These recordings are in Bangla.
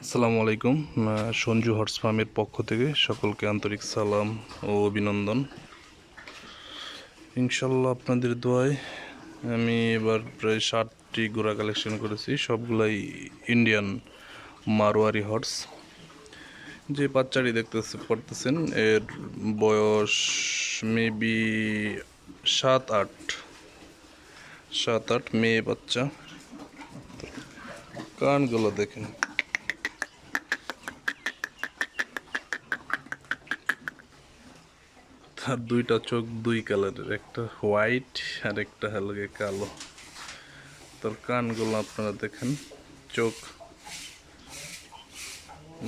আসসালামু আলাইকুম। সঞ্জু হর্স ফার্মের পক্ষ থেকে সকলকে আন্তরিক সালাম ও অভিনন্দন। ইনশাল্লাহ আপনাদের দোয়ায় আমি এবার প্রায় 60টি ঘোড়া কালেকশন করেছি, সবগুলাই ইন্ডিয়ান মারোয়ারি হর্স। যে বাচ্চাটি দেখতে পারতেছেন এর বয়স মেবি 7-8 মেয়ে বাচ্চা। কানগুলো দেখেন, তার দুইটা চোখ দুই কালারের, একটা হোয়াইট আর একটা হালকা কালো। তার কানগুলো আপনারা দেখেন, চোখ।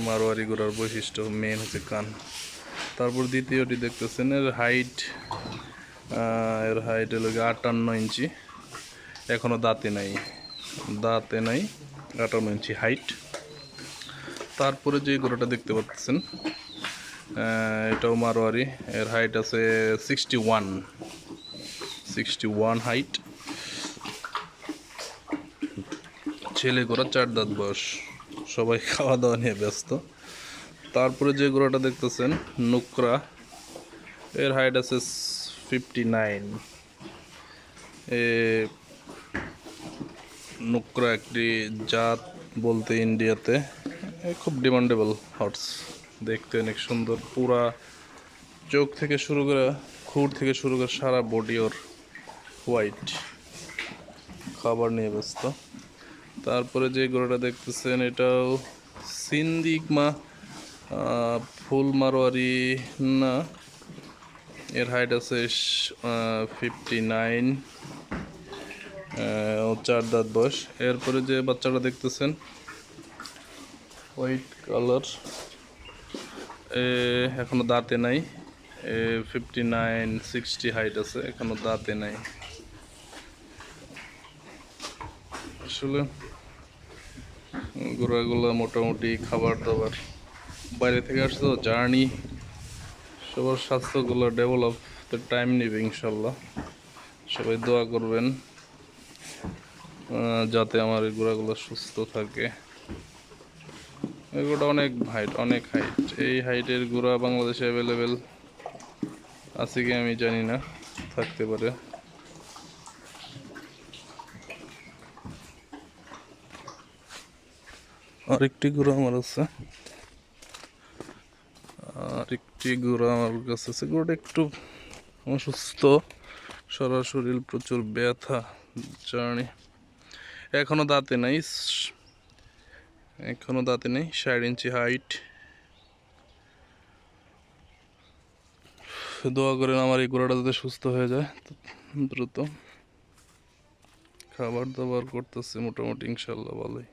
মারোয়ারি ঘোড়ার বৈশিষ্ট্য মেন হচ্ছে কান। তারপর দ্বিতীয়টি দেখতেছেন এর হাইট হলো 58 ইঞ্চি, এখনো দাঁতে নাই 58 ইঞ্চি হাইট। তারপরে যে ঘোড়াটা দেখতে পাচ্ছেন এটাও মারোয়ারি, এর হাইট আছে 61 হাইট। ছেলে ঘোড়া, 4 দাঁত বয়স, সবাই খাওয়া দাওয়া নিয়ে ব্যস্ত। তারপরে যে ঘোড়াটা দেখতেছেন নুকরা, এর হাইট আছে 59। নুকরা একটি জাত বলতে ইন্ডিয়াতে খুব ডিমান্ডেবল হর্স, দেখতে অনেক সুন্দর। পুরা চোখ থেকে শুরু করে খুর থেকে শুরু করে সারা বডি ওর হোয়াইট, খাবার নিয়ে ব্যস্ত। তারপরে যে ঘোড়াটা দেখতেছেন এটাও সিন্দিকমা, ফুল মারোয়ারি না, এর হাইট আছে 59, 4 দাঁত বয়স। এরপরে যে বাচ্চাটা দেখতেছেন হোয়াইট কালার, এখনো দাঁতে নাই, 59-60 হাইট আছে, এখনো দাঁতে নাই। আসলে ঘোড়াগুলো মোটামুটি খাবার দাবার বাইরে থেকে আসছে তো, জার্নি, সবার স্বাস্থ্যগুলো ডেভেলপ তো টাইম নেবে। ইনশাল্লাহ সবাই দোয়া করবেন যাতে আমার এই ঘোড়াগুলো সুস্থ থাকে। এগুলোটা অনেক হাইট। এই হাইটের ঘোড়া বাংলাদেশে অ্যাভেলেবেল আছে কি আমি জানি না, থাকতে পারে। আরেকটি ঘোড়া আমার আছে, আমার কাছে আছে। ঘোড়াটা একটু অসুস্থ, সারা শরীর প্রচুর ব্যথা, জার্নি। এখনো দাঁতে নাই 60 ইঞ্চি হাইট। দোয়া করেন আমার এই ঘোড়াটা যাতে সুস্থ হয়ে যায় দ্রুত। খাবার দাবার করতেছে মোটামুটি, ইনশাল্লাহ ভালোই।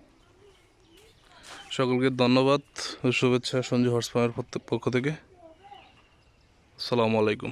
সকলকে ধন্যবাদ ও শুভেচ্ছা সঞ্জু হর্স ফার্মের পক্ষ থেকে। আসসালামু আলাইকুম।